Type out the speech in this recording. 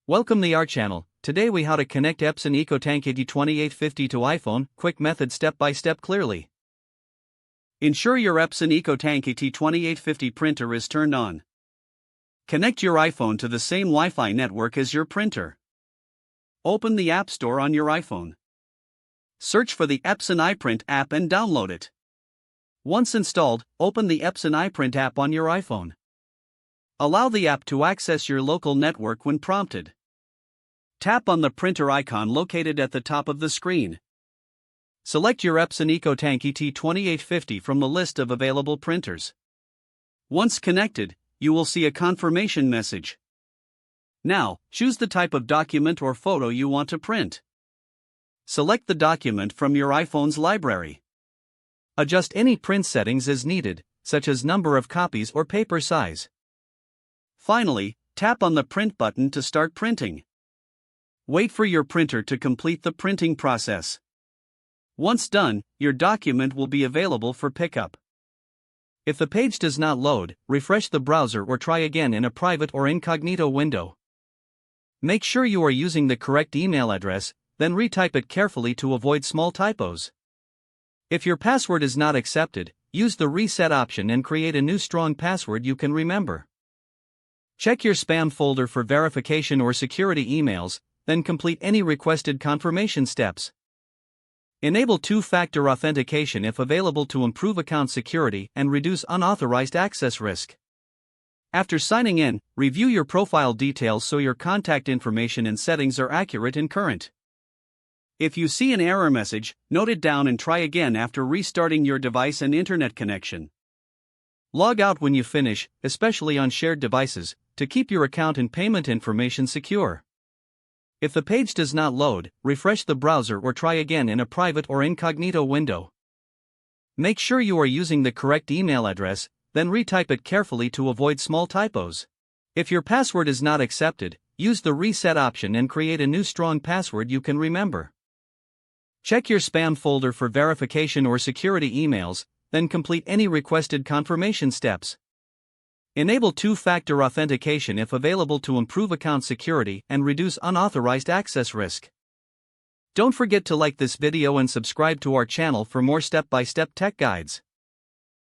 Welcome to our channel. Today we how to connect Epson EcoTank ET-2850 to iPhone, quick method step by step clearly. Ensure your Epson EcoTank ET-2850 printer is turned on. Connect your iPhone to the same Wi-Fi network as your printer. Open the App Store on your iPhone. Search for the Epson iPrint app and download it. Once installed, open the Epson iPrint app on your iPhone. Allow the app to access your local network when prompted. Tap on the printer icon located at the top of the screen. Select your Epson EcoTank ET-2850 from the list of available printers. Once connected, you will see a confirmation message. Now, choose the type of document or photo you want to print. Select the document from your iPhone's library. Adjust any print settings as needed, such as number of copies or paper size. Finally, tap on the print button to start printing. Wait for your printer to complete the printing process. Once done, your document will be available for pickup. If the page does not load, refresh the browser or try again in a private or incognito window. Make sure you are using the correct email address, then retype it carefully to avoid small typos. If your password is not accepted, use the reset option and create a new strong password you can remember. Check your spam folder for verification or security emails, then complete any requested confirmation steps. Enable two-factor authentication if available to improve account security and reduce unauthorized access risk. After signing in, review your profile details so your contact information and settings are accurate and current. If you see an error message, note it down and try again after restarting your device and internet connection. Log out when you finish, especially on shared devices, to keep your account and payment information secure. If the page does not load, refresh the browser or try again in a private or incognito window. Make sure you are using the correct email address, then retype it carefully to avoid small typos. If your password is not accepted, use the reset option and create a new strong password you can remember. Check your spam folder for verification or security emails, then complete any requested confirmation steps. Enable two-factor authentication if available to improve account security and reduce unauthorized access risk. Don't forget to like this video and subscribe to our channel for more step-by-step tech guides.